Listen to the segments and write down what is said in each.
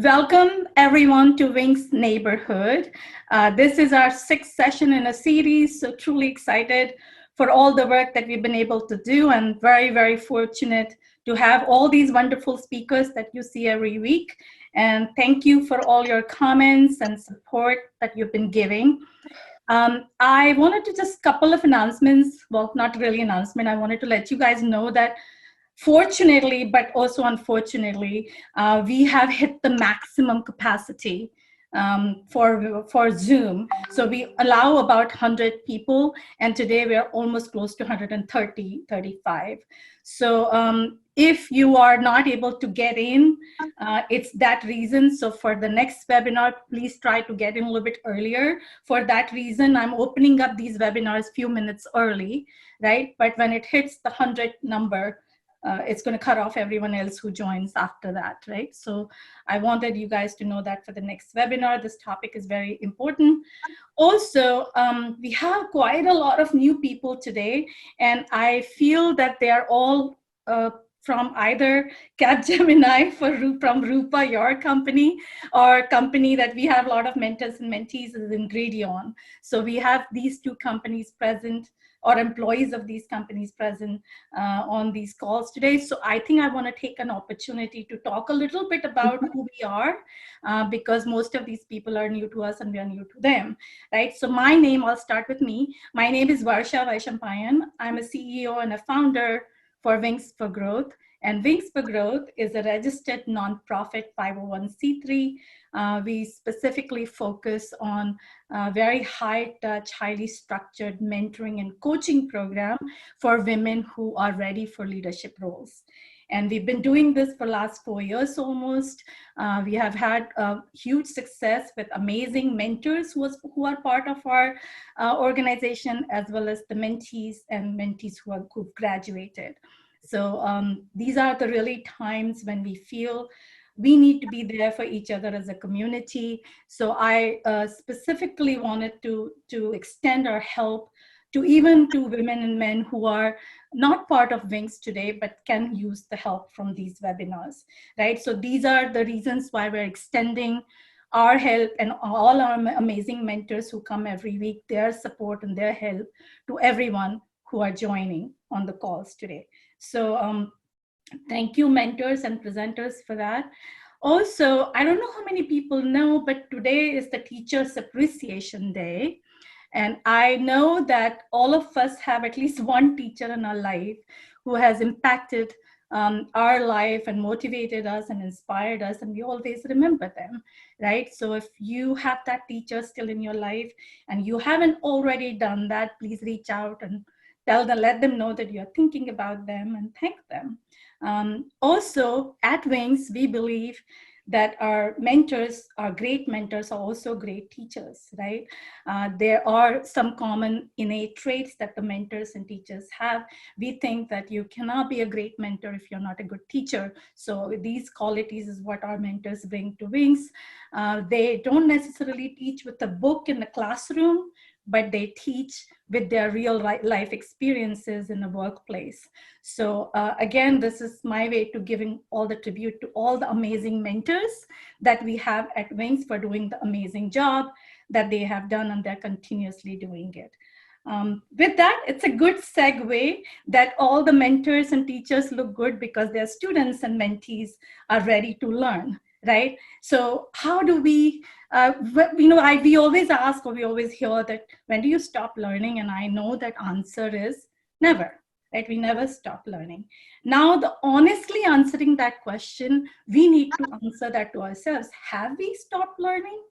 Welcome everyone to Wings Neighborhood. This is our sixth session in a series, so truly excited for all the work that we've been able to do, and very, very fortunate to have all these wonderful speakers that you see every week. And thank you for all your comments and support that you've been giving. I wanted to just couple of announcements, well, not really announcement. I wanted to let you guys know that fortunately, but also unfortunately, we have hit the maximum capacity for Zoom. So we allow about 100 people, and today we are almost close to 130, 35. So if you are not able to get in, it's that reason. So for the next webinar, please try to get in a little bit earlier. For that reason, I'm opening up these webinars a few minutes early, right? But when it hits the 100 number, it's going to cut off everyone else who joins after that, right? So I wanted you guys to know that for the next webinar, this topic is very important. Also, we have quite a lot of new people today, and I feel that they are all from either Capgemini from Rupa, your company, or company that we have a lot of mentors and mentees is Ingredion. So we have these two companies present, or employees of these companies present on these calls today. So I think I want to take an opportunity to talk a little bit about who we are, because most of these people are new to us and we are new to them, right? So my name, I'll start with me. My name is Varsha Vaishampayan. I'm a CEO and a founder for Wings for Growth. And Wings for Growth is a registered nonprofit 501c3. We specifically focus on very high touch, highly structured mentoring and coaching program for women who are ready for leadership roles. And we've been doing this for the last 4 years almost. We have had huge success with amazing mentors who are part of our organization, as well as the mentees and mentees who've graduated. So these are the really times when we feel we need to be there for each other as a community. So I specifically wanted to extend our help to even to women and men who are not part of Wings today, but can use the help from these webinars, right? So these are the reasons why we're extending our help and all our amazing mentors who come every week, their support and their help to everyone who are joining on the calls today. So thank you, mentors and presenters, for that. Also, I don't know how many people know, but today is the Teachers Appreciation Day. And I know that all of us have at least one teacher in our life who has impacted our life and motivated us and inspired us, and we always remember them, right? So if you have that teacher still in your life and you haven't already done that, please reach out and let them know that you're thinking about them and thank them. Also, at Wings, we believe that our mentors, our great mentors, are also great teachers, right? There are some common innate traits that the mentors and teachers have. We think that you cannot be a great mentor if you're not a good teacher. So these qualities is what our mentors bring to Wings. They don't necessarily teach with a book in the classroom, but they teach with their real life experiences in the workplace. So again, this is my way to giving all the tribute to all the amazing mentors that we have at Wings for doing the amazing job that they have done, and they're continuously doing it. With that, it's a good segue that all the mentors and teachers look good because their students and mentees are ready to learn, right? So how do we, we always ask, or we always hear that, when do you stop learning? And I know that answer is never, right? We never stop learning. Now, honestly answering that question, we need to answer that to ourselves. Have we stopped learning?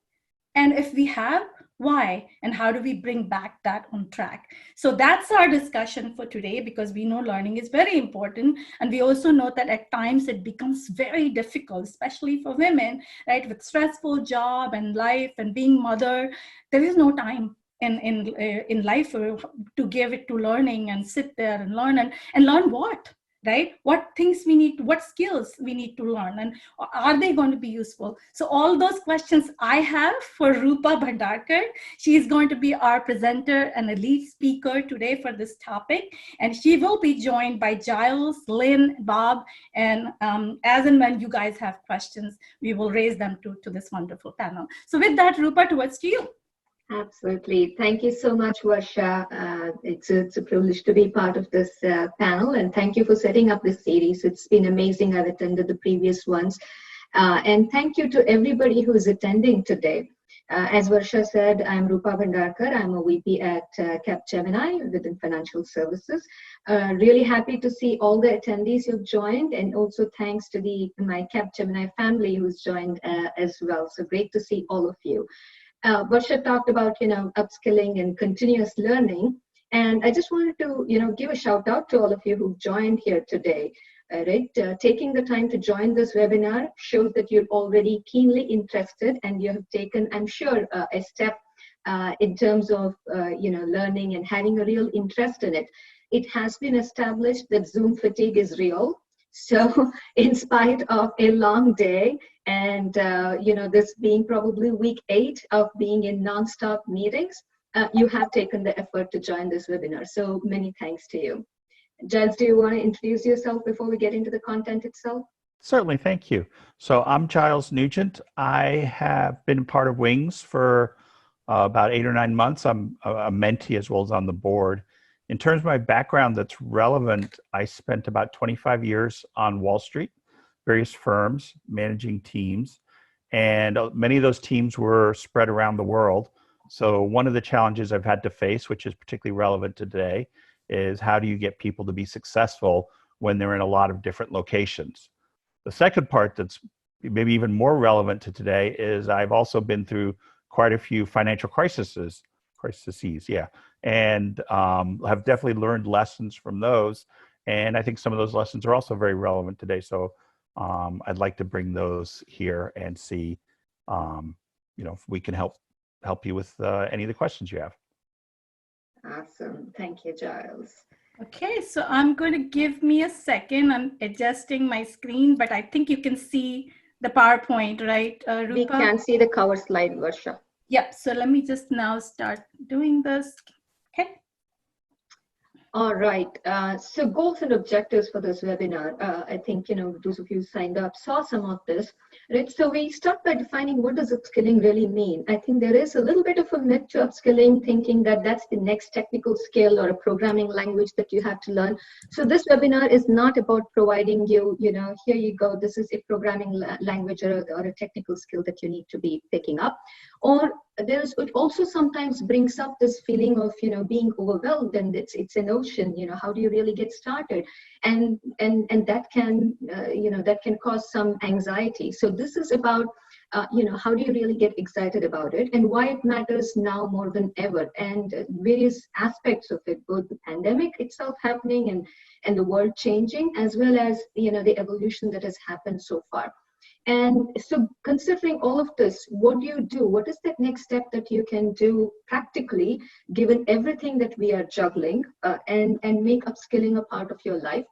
And if we have, why? And how do we bring back that on track? So that's our discussion for today, because we know learning is very important. And we also know that at times it becomes very difficult, especially for women, right? With stressful job and life and being mother, there is no time in life to give it to learning and sit there and learn. And learn what? right? What things we need, what skills we need to learn, and are they going to be useful? So all those questions I have for Rupa Bhandarkar. She is going to be our presenter and a lead speaker today for this topic. And she will be joined by Giles, Lynn, Bob, and as and when you guys have questions, we will raise them to this wonderful panel. So with that, Rupa, towards to you. Absolutely. Thank you so much, Varsha. It's a privilege to be part of this panel, and thank you for setting up this series. It's been amazing. I've attended the previous ones. And thank you to everybody who is attending today. As Varsha said, I'm Rupa Bhandarkar. I'm a VP at Capgemini within financial services. Really happy to see all the attendees who've joined, and also thanks to my Capgemini family who's joined as well. So great to see all of you. Varsha talked about, upskilling and continuous learning. And I just wanted to, give a shout out to all of you who've joined here today. Right? Taking the time to join this webinar shows that you're already keenly interested, and you have taken, I'm sure, a step in terms of, learning and having a real interest in it. It has been established that Zoom fatigue is real. So in spite of a long day, and this being probably week 8 of being in nonstop meetings, you have taken the effort to join this webinar. So many thanks to you. Giles, do you want to introduce yourself before we get into the content itself? Certainly, thank you. So I'm Giles Nugent. I have been part of Wings for about 8 or 9 months. I'm a mentee as well as on the board. In terms of my background that's relevant, I spent about 25 years on Wall Street, various firms, managing teams, and many of those teams were spread around the world. So one of the challenges I've had to face, which is particularly relevant today, is how do you get people to be successful when they're in a lot of different locations? The second part that's maybe even more relevant to today is I've also been through quite a few financial crises, and have definitely learned lessons from those. And I think some of those lessons are also very relevant today. So I'd like to bring those here and see, if we can help you with any of the questions you have. Awesome. Thank you, Giles. Okay, so I'm going to give me a second. I'm adjusting my screen, but I think you can see the PowerPoint, right, Rupa? We can see the cover slide, Varsha. Yep, so let me just now start doing this. Okay. All right. So goals and objectives for this webinar. I think, those of you who signed up saw some of this, right? So we start by defining what does upskilling really mean. I think there is a little bit of a myth to upskilling, thinking that that's the next technical skill or a programming language that you have to learn. So this webinar is not about providing you, here you go, this is a programming language or a technical skill that you need to be picking up. Or it also sometimes brings up this feeling of being overwhelmed, and it's an ocean. How do you really get started? And that can that can cause some anxiety. So this is about how do you really get excited about it, and why it matters now more than ever, and various aspects of it, both the pandemic itself happening and the world changing, as well as the evolution that has happened so far. And so considering all of this, what do you do? What is that next step that you can do practically, given everything that we are juggling, and make upskilling a part of your life?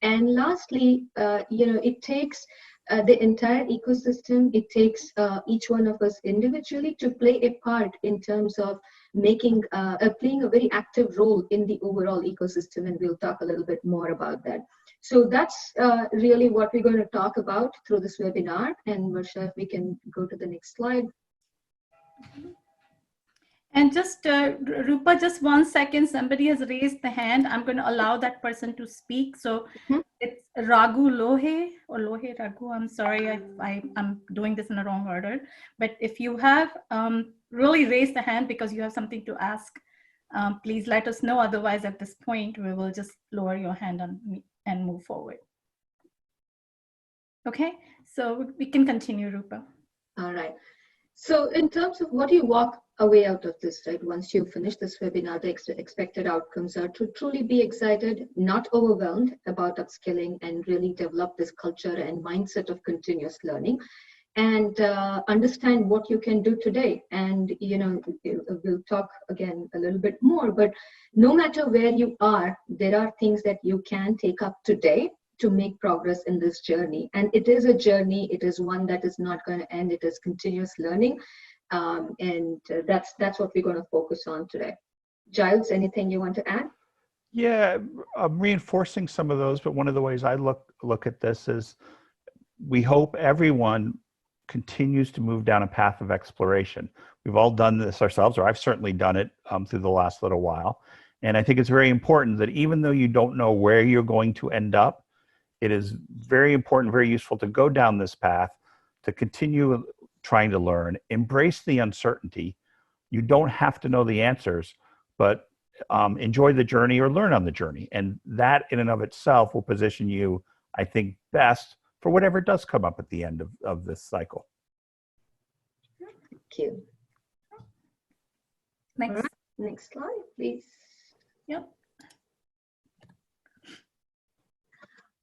And lastly, it takes the entire ecosystem. It takes each one of us individually to play a part in terms of playing a very active role in the overall ecosystem. And we'll talk a little bit more about that. So that's really what we're going to talk about through this webinar. And Varsha, if we can go to the next slide. And just, Rupa, just 1 second, somebody has raised the hand. I'm going to allow that person to speak. So it's Raghu Lohe, or Lohe Raghu, I'm sorry, I'm doing this in the wrong order. But if you have really raised the hand because you have something to ask, please let us know. Otherwise, at this point, we will just lower your hand and move forward. Okay, so we can continue, Rupa. All right. So in terms of what do you walk away out of this, right? Once you finish this webinar, the expected outcomes are to truly be excited, not overwhelmed about upskilling, and really develop this culture and mindset of continuous learning, and understand what you can do today. And, we'll talk again a little bit more, but no matter where you are, there are things that you can take up today to make progress in this journey. And it is a journey. It is one that is not going to end. It is continuous learning. That's what we're going to focus on today. Giles, anything you want to add? Yeah, I'm reinforcing some of those, but one of the ways I look at this is we hope everyone continues to move down a path of exploration. We've all done this ourselves, or I've certainly done it through the last little while. And I think it's very important that even though you don't know where you're going to end up, it is very important, very useful to go down this path, to continue trying to learn, embrace the uncertainty. You don't have to know the answers, but enjoy the journey or learn on the journey. And that in and of itself will position you, I think, best for whatever does come up at the end of this cycle. Thank you. Next. Right. Next slide, please. Yep.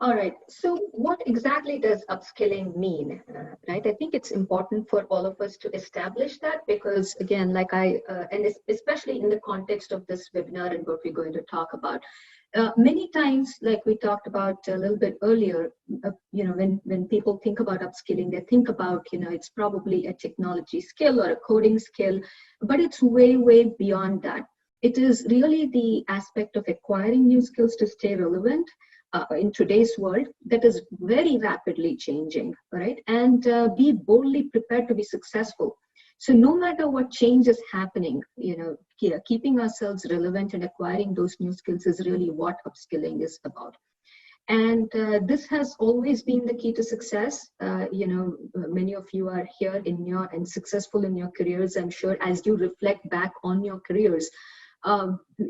All right. So what exactly does upskilling mean? Right. I think it's important for all of us to establish that, because again, and especially in the context of this webinar and what we're going to talk about, many times, like we talked about a little bit earlier, when people think about upskilling, they think about, it's probably a technology skill or a coding skill, but it's way, way beyond that. It is really the aspect of acquiring new skills to stay relevant in today's world that is very rapidly changing, right? And be boldly prepared to be successful. So no matter what change is happening, keeping ourselves relevant and acquiring those new skills is really what upskilling is about. And this has always been the key to success. Many of you are here and successful in your careers. I'm sure as you reflect back on your careers,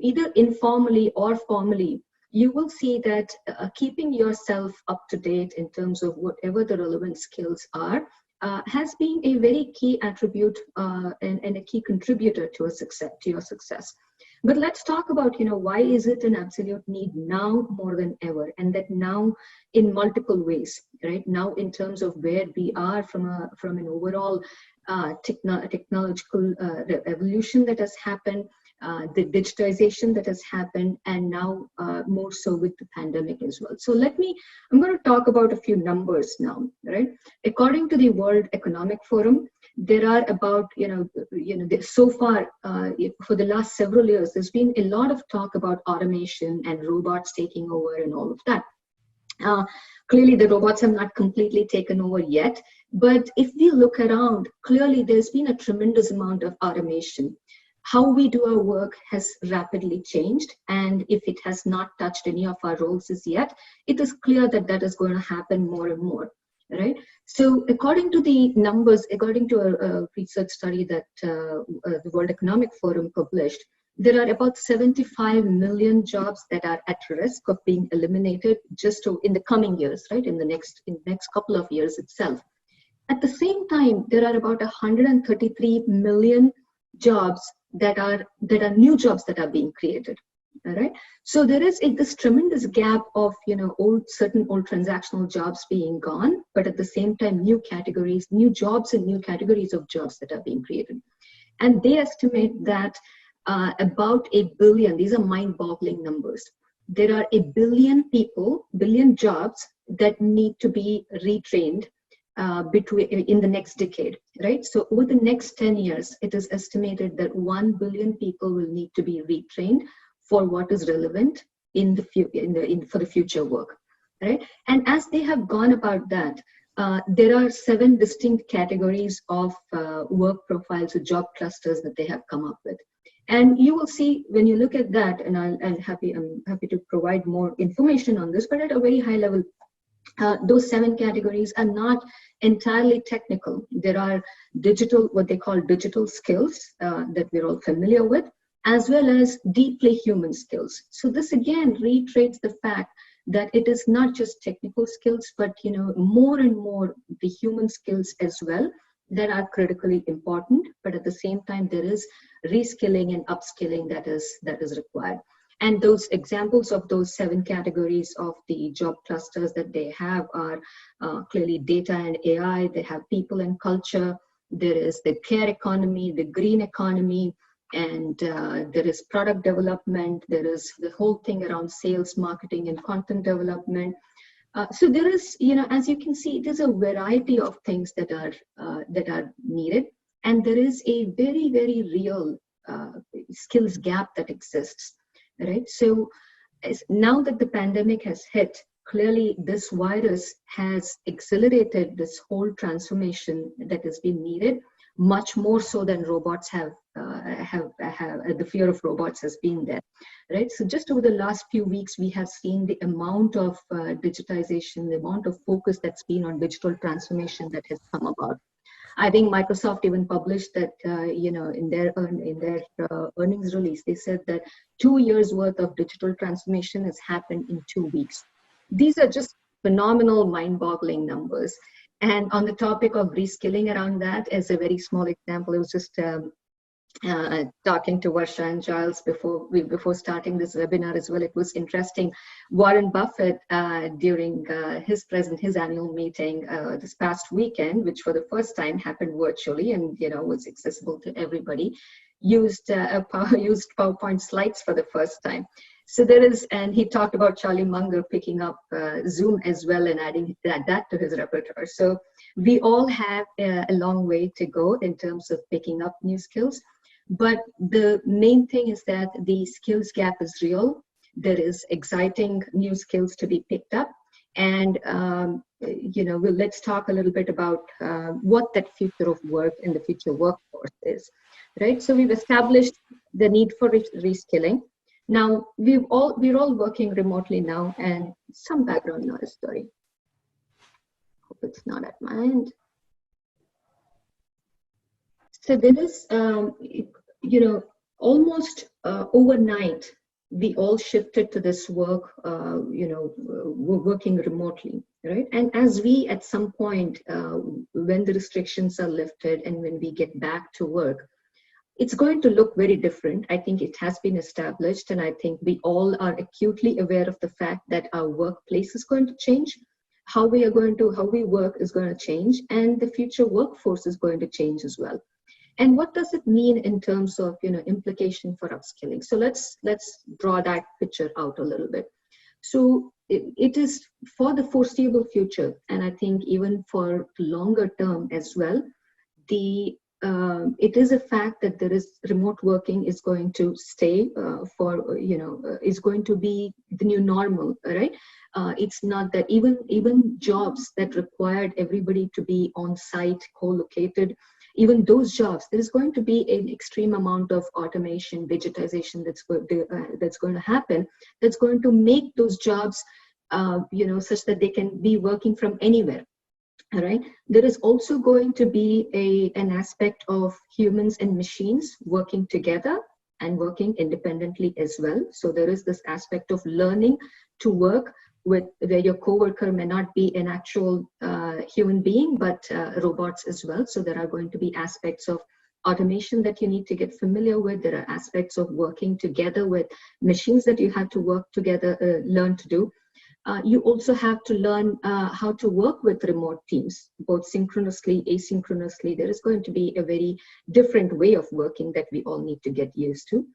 either informally or formally, you will see that keeping yourself up to date in terms of whatever the relevant skills are has been a very key attribute and a key contributor to your success. But let's talk about, why is it an absolute need now more than ever, and that now in multiple ways, right? Now in terms of where we are from an overall technological evolution that has happened, the digitization that has happened, and now more so with the pandemic as well. So I'm going to talk about a few numbers now, right? According to the World Economic Forum, there are about, so far for the last several years, there's been a lot of talk about automation and robots taking over and all of that. Clearly, the robots have not completely taken over yet, but if we look around, clearly there's been a tremendous amount of automation. How we do our work has rapidly changed, and if it has not touched any of our roles as yet, it is clear that that is going to happen more and more, right? So according to the numbers, according to a research study that the World Economic Forum published, there are about 75 million jobs that are at risk of being eliminated in the coming years, right? In the next couple of years itself. At the same time, there are about 133 million jobs that are new jobs that are being created. All right. So there is this tremendous gap of certain old transactional jobs being gone, but at the same time new jobs and new categories of jobs that are being created. And they estimate that about 1 billion, these are mind-boggling numbers. There are 1 billion jobs that need to be retrained in the next decade, right? So over the next 10 years, it is estimated that 1 billion people will need to be retrained for what is relevant for the future work, right? And as they have gone about that, there are 7 distinct categories of work profiles or job clusters that they have come up with. And you will see when you look at that, and I'm happy to provide more information on this, but at a very high level, those 7 categories are not entirely technical. There are what they call digital skills that we're all familiar with, as well as deeply human skills. So this again reiterates the fact that it is not just technical skills, but more and more the human skills as well that are critically important. But at the same time, there is reskilling and upskilling that is required. And those examples of those 7 categories of the job clusters that they have are clearly data and AI. They have people and culture. There is the care economy, the green economy, and there is product development. There is the whole thing around sales, marketing, and content development. So there is, as you can see, there's a variety of things that are needed, and there is a very, very real skills gap that exists, right? So now that the pandemic has hit, clearly this virus has accelerated this whole transformation that has been needed, much more so than robots have the fear of robots has been there, right? So just over the last few weeks, we have seen the amount of digitization, the amount of focus that's been on digital transformation that has come about. I think Microsoft even published that, in their earnings release, they said that 2 years worth of digital transformation has happened in 2 weeks. These are just phenomenal, mind-boggling numbers. And on the topic of reskilling around that, as a very small example, it was just talking to Varsha and Giles before starting this webinar as well. It was interesting. Warren Buffett, during his annual meeting this past weekend, which for the first time happened virtually and was accessible to everybody, used PowerPoint slides for the first time. So and he talked about Charlie Munger picking up Zoom as well and adding that to his repertoire. So we all have a long way to go in terms of picking up new skills. But the main thing is that the skills gap is real. There is exciting new skills to be picked up. And, let's talk a little bit about what that future of work and the future workforce is, right? So we've established the need for reskilling. Now, we're all working remotely now, and some background noise, sorry. Hope it's not at my end. So there is, almost overnight, we all shifted to this work, working remotely, right? And as we, at some point, when the restrictions are lifted and when we get back to work, it's going to look very different. I think it has been established, and I think we all are acutely aware of the fact that our workplace is going to change. How we work is going to change, and the future workforce is going to change as well. And what does it mean in terms of implication for upskilling? So let's draw that picture out a little bit. So it is for the foreseeable future, and I think even for longer term as well, it is a fact that there is remote working is going to stay is going to be the new normal, right? It's not that even jobs that required everybody to be on site, co-located, even those jobs, there is going to be an extreme amount of automation, digitization that's going to happen. That's going to make those jobs, such that they can be working from anywhere. All right. There is also going to be an aspect of humans and machines working together and working independently as well. So there is this aspect of learning to work with where your coworker may not be an actual human being, but robots as well. So there are going to be aspects of automation that you need to get familiar with. There are aspects of working together with machines that you have to work together, learn to do. You also have to learn how to work with remote teams, both synchronously, asynchronously. There is going to be a very different way of working that we all need to get used to.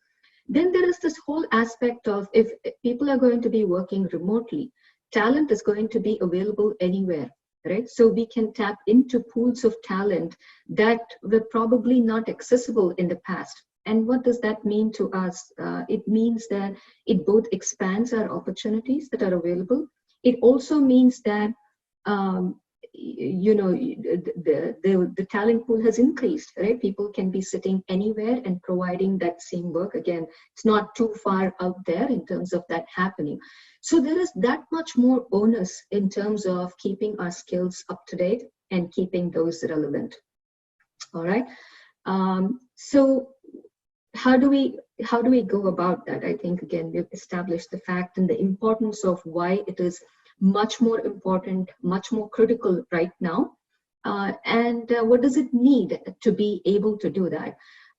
Then there is this whole aspect of if people are going to be working remotely, talent is going to be available anywhere, right? So we can tap into pools of talent that were probably not accessible in the past. And what does that mean to us? It means that it both expands our opportunities that are available. It also means that the talent pool has increased, right? People can be sitting anywhere and providing that same work. Again, it's not too far out there in terms of that happening. So there is that much more onus in terms of keeping our skills up to date and keeping those relevant. All right. So how do we go about that? I think, again, we've established the fact and the importance of why it is much more important, much more critical right now. And what does it need to be able to do that?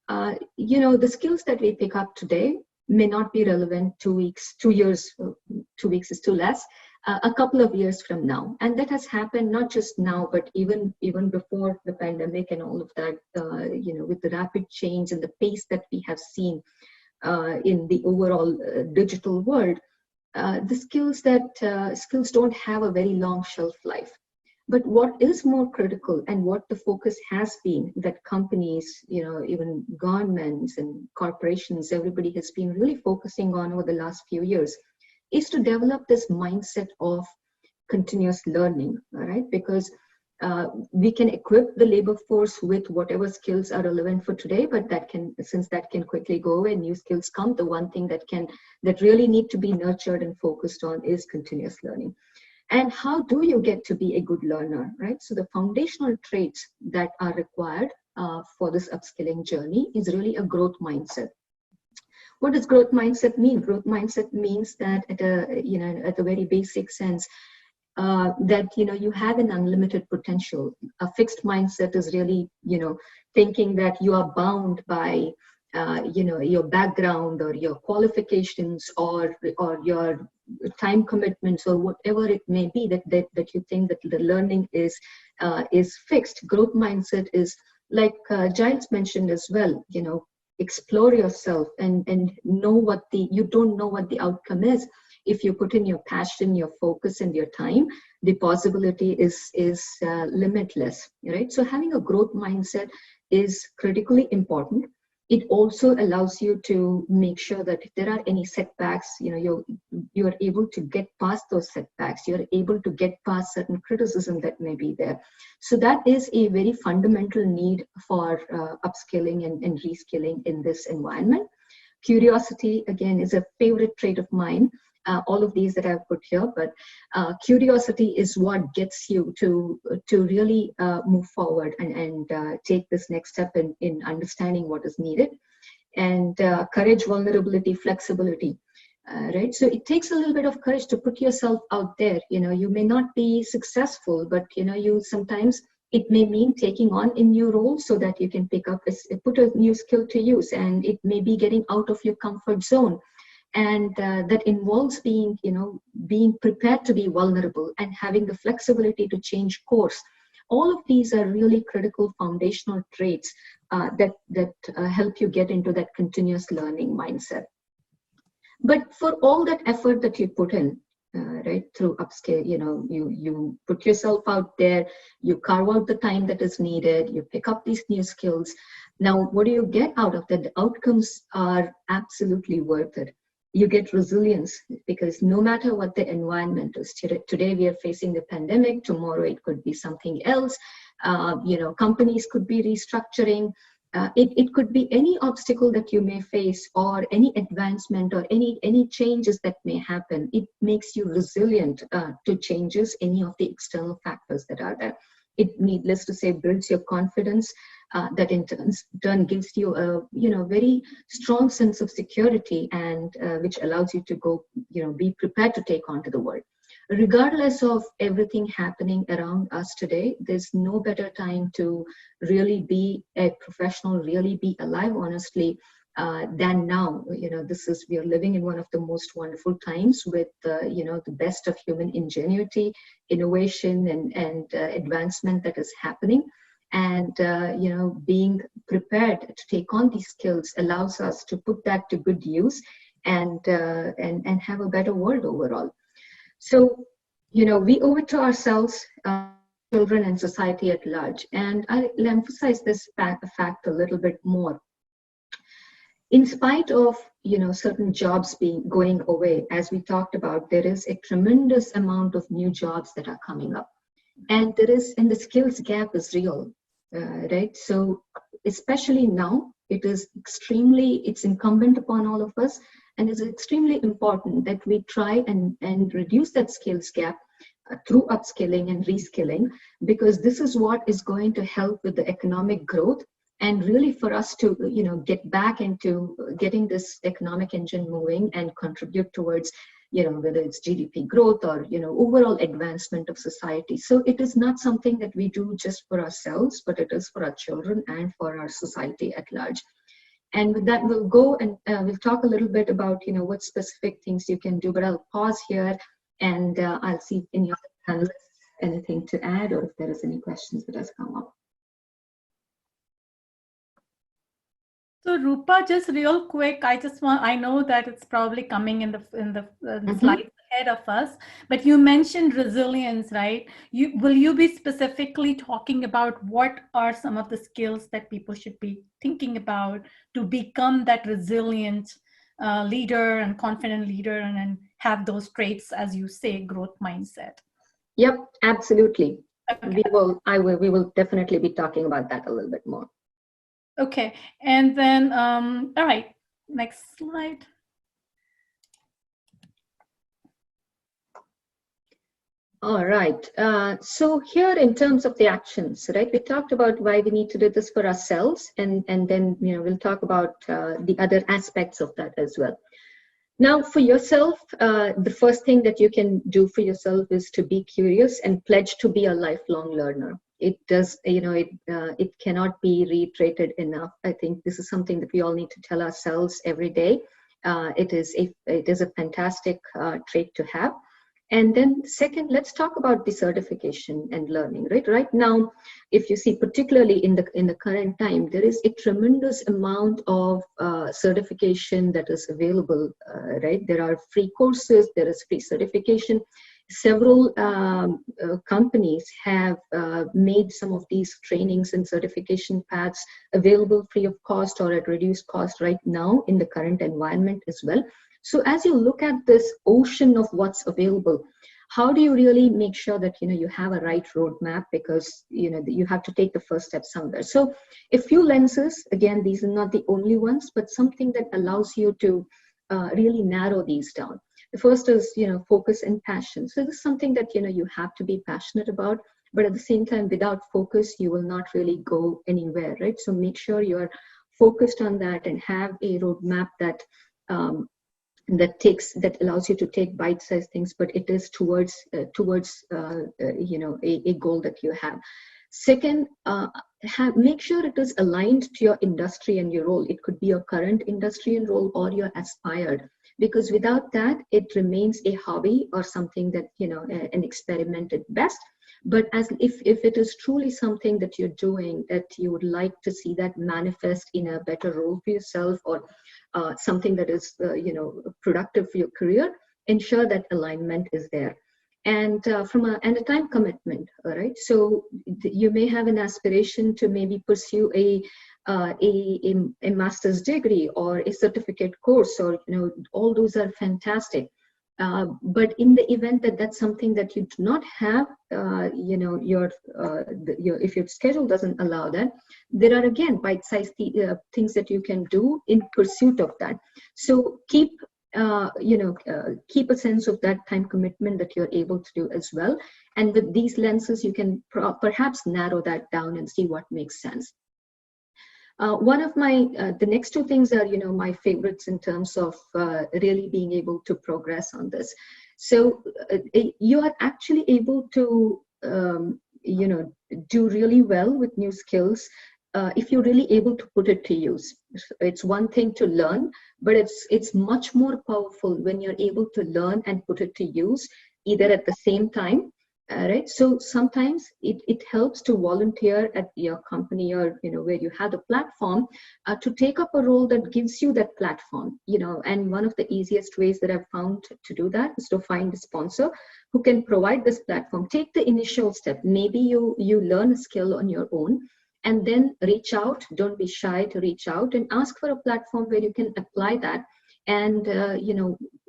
The skills that we pick up today may not be relevant 2 weeks, 2 years, 2 weeks is too less, a couple of years from now. And that has happened not just now, but even before the pandemic and all of that, with the rapid change and the pace that we have seen in the overall digital world. the skills don't have a very long shelf life. But what is more critical, and what the focus has been, that companies, even governments and corporations, everybody has been really focusing on over the last few years, is to develop this mindset of continuous learning, all right? Because we can equip the labor force with whatever skills are relevant for today, but since that can quickly go away, new skills come. The one thing that really need to be nurtured and focused on is continuous learning. And how do you get to be a good learner, right? So the foundational traits that are required for this upskilling journey is really a growth mindset. What does growth mindset mean? Growth mindset means that at a very basic sense, that you have an unlimited potential. A fixed mindset is really thinking that you are bound by your background or your qualifications or your time commitments or whatever it may be, that you think that the learning is fixed. Growth mindset is, like Giles mentioned as well, explore yourself and know you don't know what the outcome is. If you put in your passion, your focus, and your time, the possibility is limitless, right? So having a growth mindset is critically important. It also allows you to make sure that if there are any setbacks, you're able to get past those setbacks. You're able to get past certain criticism that may be there. So that is a very fundamental need for upskilling and reskilling in this environment. Curiosity, again, is a favorite trait of mine. All of these that I've put here, but curiosity is what gets you to really move forward and take this next step in understanding what is needed. And courage, vulnerability, flexibility, right? So it takes a little bit of courage to put yourself out there. You may not be successful, but you sometimes it may mean taking on a new role so that you can put a new skill to use, and it may be getting out of your comfort zone. And that involves being prepared to be vulnerable and having the flexibility to change course. All of these are really critical foundational traits that help you get into that continuous learning mindset. But for all that effort that you put in, right, through upscale, you put yourself out there, you carve out the time that is needed, you pick up these new skills. Now, what do you get out of that? The outcomes are absolutely worth it. You get resilience, because no matter what the environment is, today we are facing the pandemic, tomorrow it could be something else. Companies could be restructuring. It could be any obstacle that you may face, or any advancement, or any changes that may happen. It makes you resilient to changes, any of the external factors that are there. It, needless to say, builds your confidence. That in turn gives you a very strong sense of security, and which allows you to go, be prepared to take on to the world. Regardless of everything happening around us today, there's no better time to really be a professional, really be alive, honestly, than now. We are living in one of the most wonderful times with, the best of human ingenuity, innovation, and advancement that is happening. And being prepared to take on these skills allows us to put that to good use and have a better world overall. So we owe it to ourselves, children, and society at large. And I'll emphasize this fact a little bit more. In spite of certain jobs going away, as we talked about, there is a tremendous amount of new jobs that are coming up, and the skills gap is real. Right? So especially now, it's incumbent upon all of us, and it's extremely important that we try and reduce that skills gap through upskilling and reskilling, because this is what is going to help with the economic growth, and really for us to get back into getting this economic engine moving and contribute towards whether it's GDP growth or, overall advancement of society. So it is not something that we do just for ourselves, but it is for our children and for our society at large. And with that, we'll go and we'll talk a little bit about, what specific things you can do, but I'll pause here and I'll see if any other panelists anything to add, or if there is any questions that has come up. So Rupa, just real quick, I know that it's probably coming in the Mhm. slides ahead of us, but you mentioned resilience, right? Will you be specifically talking about what are some of the skills that people should be thinking about to become that resilient leader and confident leader, and then have those traits, as you say, growth mindset? Yep, absolutely. Okay. We will definitely be talking about that a little bit more. Okay, and then, all right, next slide. All right. So here, in terms of the actions, right, we talked about why we need to do this for ourselves, and then we'll talk about the other aspects of that as well. Now, for yourself, the first thing that you can do for yourself is to be curious and pledge to be a lifelong learner. It does, it cannot be reiterated enough. I think this is something that we all need to tell ourselves every day. It is a fantastic trait to have. And then second, let's talk about the certification and learning, right? Right now, if you see, particularly in the current time, there is a tremendous amount of certification that is available, right? There are free courses, there is free certification. Several companies have made some of these trainings and certification paths available free of cost or at reduced cost right now in the current environment as well. So as you look at this ocean of what's available, how do you really make sure that you have a right roadmap, because you have to take the first step somewhere. So a few lenses, again, these are not the only ones, but something that allows you to really narrow these down. The first is focus and passion. So this is something that you have to be passionate about, but at the same time, without focus, you will not really go anywhere, right? So make sure you're focused on that and have a roadmap that that allows you to take bite-sized things, but it is towards a goal that you have. Second, make sure it is aligned to your industry and your role. It could be your current industry and role or your aspired, because without that, it remains a hobby or something that an experiment at best. But if it is truly something that you're doing that you would like to see that manifest in a better role for yourself, or something that is productive for your career, ensure that alignment is there. And from a time commitment, all right? So you may have an aspiration to maybe pursue a master's degree or a certificate course, or all those are fantastic. But in the event that that's something that you do not have, if your schedule doesn't allow that, there are again bite-sized things that you can do in pursuit of that. So keep a sense of that time commitment that you're able to do as well. And with these lenses, you can perhaps narrow that down and see what makes sense. One of the next two things are, my favorites in terms of really being able to progress on this. So you are actually able to, do really well with new skills if you're really able to put it to use. It's one thing to learn, but it's much more powerful when you're able to learn and put it to use either at the same time. Right. So sometimes it helps to volunteer at your company or, where you have the platform to take up a role that gives you that platform, and one of the easiest ways that I've found to do that is to find a sponsor who can provide this platform. Take the initial step. Maybe you learn a skill on your own, and then reach out. Don't be shy to reach out and ask for a platform where you can apply that. And,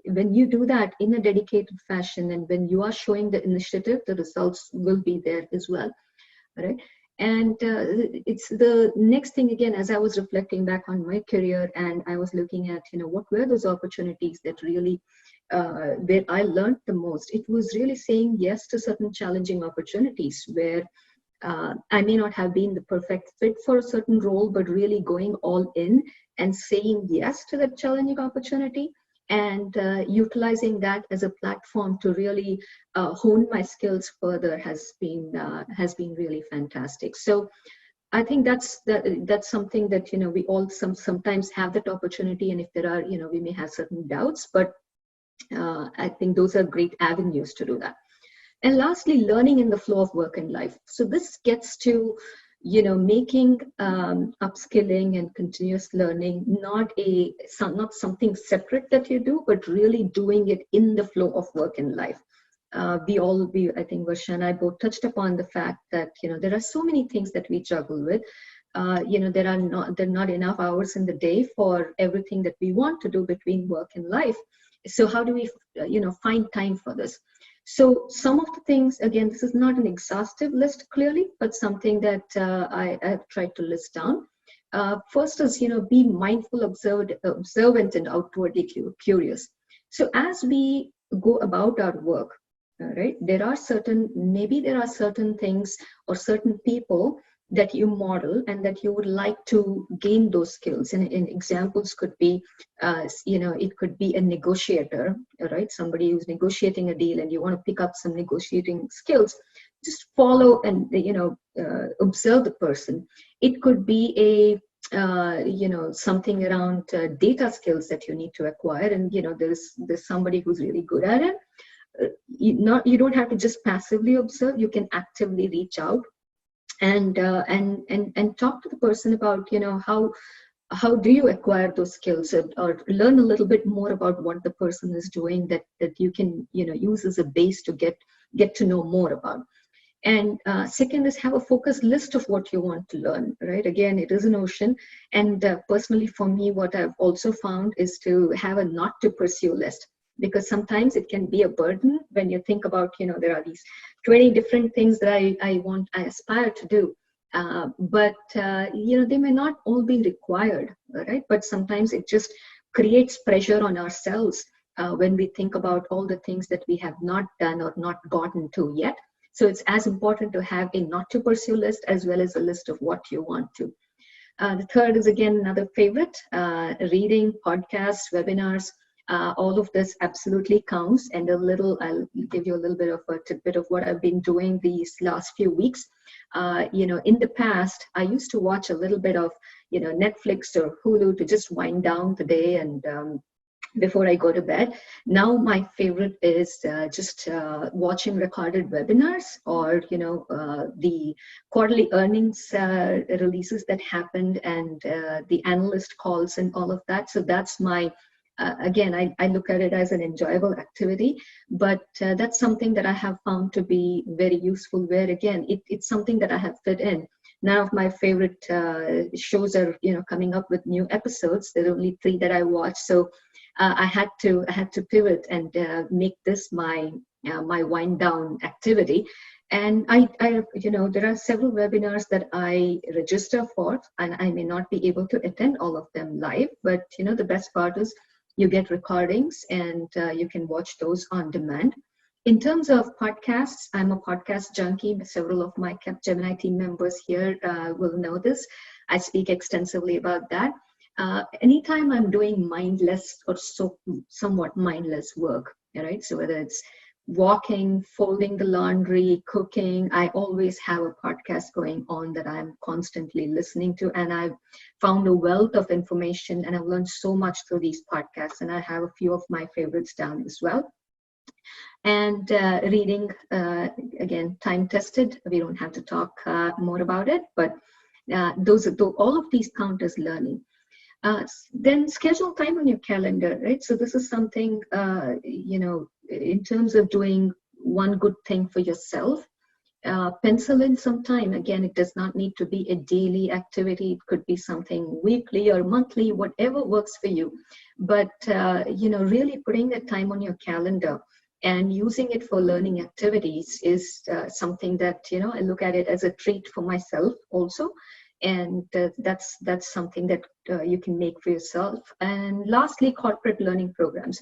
when you do that in a dedicated fashion, and when you are showing the initiative, the results will be there as well, right? And it's the next thing, again, as I was reflecting back on my career, and I was looking at, what were those opportunities that really, where I learned the most. It was really saying yes to certain challenging opportunities where I may not have been the perfect fit for a certain role, but really going all in and saying yes to that challenging opportunity, and utilizing that as a platform to really hone my skills further has been really fantastic. So I think that's something that we all sometimes have that opportunity, and if there are we may have certain doubts, but I think those are great avenues to do that. And lastly, learning in the flow of work and life. So this gets to making upskilling and continuous learning not something separate that you do, but really doing it in the flow of work and life. I think Varsha and I both touched upon the fact that, there are so many things that we juggle with. There are not enough hours in the day for everything that we want to do between work and life. So how do we, find time for this? So some of the things, again, this is not an exhaustive list clearly, but something that I've tried to list down. First is, be mindful, observant, and outwardly curious. So as we go about our work, right, there are certain things or certain people that you model and that you would like to gain those skills. And examples could be, it could be a negotiator, right? Somebody who's negotiating a deal and you want to pick up some negotiating skills. Just follow and, observe the person. It could be something around data skills that you need to acquire. And, there's somebody who's really good at it. You don't have to just passively observe. You can actively reach out and talk to the person about, how do you acquire those skills, or learn a little bit more about what the person is doing that you can, use as a base to get to know more about. And second is have a focused list of what you want to learn, right? Again, it is an ocean. And personally for me, what I've also found is to have a not to pursue list, because sometimes it can be a burden when you think about, there are these 20 different things that I aspire to do. But they may not all be required, right? But sometimes it just creates pressure on ourselves when we think about all the things that we have not done or not gotten to yet. So it's as important to have a not to pursue list as well as a list of what you want to. The third is, again, another favorite, reading, podcasts, webinars. All of this absolutely counts. And I'll give you a little bit of a tidbit of what I've been doing these last few weeks. In the past, I used to watch a little bit of, Netflix or Hulu to just wind down the day and before I go to bed. Now my favorite is just watching recorded webinars or, the quarterly earnings releases that happened and the analyst calls and all of that. So that's my again, I look at it as an enjoyable activity, but that's something that I have found to be very useful, where again, it's something that I have fit in. None of my favorite shows are, coming up with new episodes. There are only 3 that I watch. So I had to pivot and make this my wind down activity. And I there are several webinars that I register for, and I may not be able to attend all of them live, but the best part is you get recordings and you can watch those on demand. In terms of podcasts, I'm a podcast junkie. Several of my Capgemini team members here will know this. I speak extensively about that. Anytime I'm doing mindless or somewhat mindless work, right? So whether it's walking, folding the laundry, cooking, I always have a podcast going on that I'm constantly listening to. And I've found a wealth of information and I've learned so much through these podcasts. And I have a few of my favorites down as well. And reading, again, time tested. We don't have to talk more about it, but all of these count as learning. Then schedule time on your calendar, right? So this is something, in terms of doing one good thing for yourself, pencil in some time. Again, it does not need to be a daily activity. It could be something weekly or monthly, whatever works for you. But, really putting that time on your calendar and using it for learning activities is something that, I look at it as a treat for myself also. And that's something that you can make for yourself. And lastly, corporate learning programs.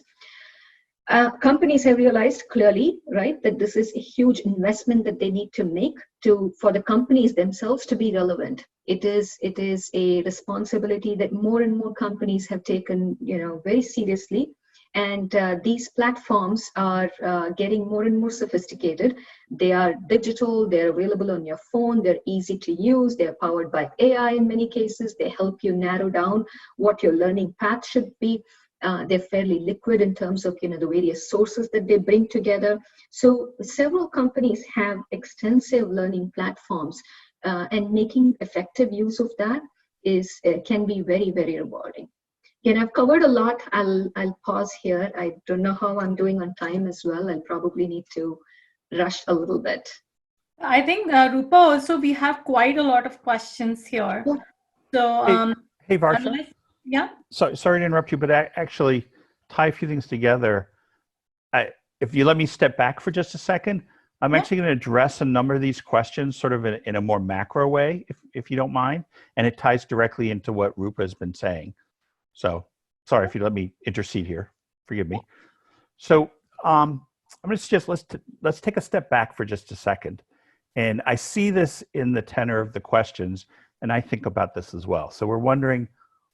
Companies have realized clearly, right, that this is a huge investment that they need to make for the companies themselves to be relevant. It is a responsibility that more and more companies have taken, very seriously. And these platforms are getting more and more sophisticated. They are digital, they're available on your phone, they're easy to use, they're powered by AI in many cases. They help you narrow down what your learning path should be. They're fairly liquid in terms of the various sources that they bring together. So several companies have extensive learning platforms and making effective use of that is can be very, very rewarding. Again, I've covered a lot. I'll pause here. I don't know how I'm doing on time as well. I'll probably need to rush a little bit. I think, Rupa, also we have quite a lot of questions here. Yeah. So, Hey, Varsha. unless, yeah. Sorry to interrupt you, but actually tie a few things together. If you let me step back for just a second, I'm actually going to address a number of these questions sort of in a more macro way, if you don't mind. And it ties directly into what Rupa has been saying. So sorry if you let me intercede here. Forgive me. So I'm going to suggest let's take a step back for just a second. And I see this in the tenor of the questions, and I think about this as well. So we're wondering,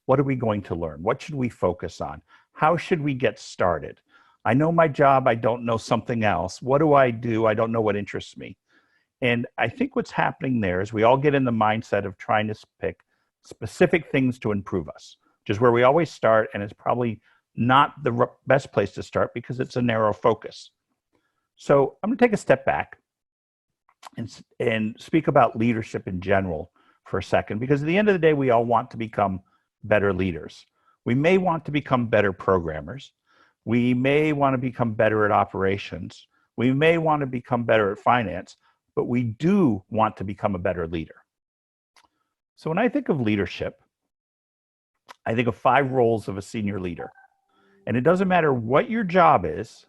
what are we going to learn? What should we focus on? How should we get started? I know my job, I don't know something else. What do? I don't know what interests me. And I think what's happening there is we all get in the mindset of trying to pick specific things to improve us, which is where we always start, and it's probably not the best place to start because it's a narrow focus. So I'm going to take a step back and speak about leadership in general for a second, because at the end of the day, we all want to become better leaders. We may want to become better programmers. We may want to become better at operations. We may want to become better at finance, but we do want to become a better leader. So when I think of leadership, I think of 5 roles of a senior leader. And it doesn't matter what your job is,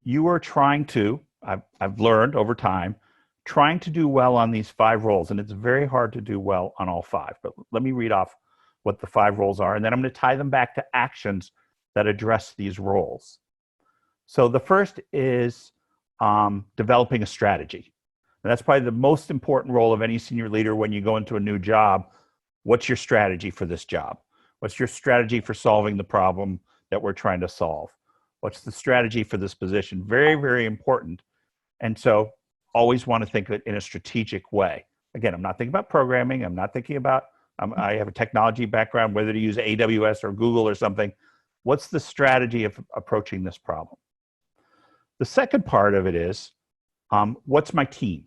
you are trying to, I've learned over time, trying to do well on these 5 roles. And it's very hard to do well on all 5. But let me read off what the 5 roles are, and then I'm going to tie them back to actions that address these roles. So the first is developing a strategy. And that's probably the most important role of any senior leader when you go into a new job. What's your strategy for this job? What's your strategy for solving the problem that we're trying to solve? What's the strategy for this position? Very, very important. And so always want to think of it in a strategic way. Again, I'm not thinking about programming. I'm not thinking about, I have a technology background, whether to use AWS or Google or something. What's the strategy of approaching this problem? The second part of it is, what's my team?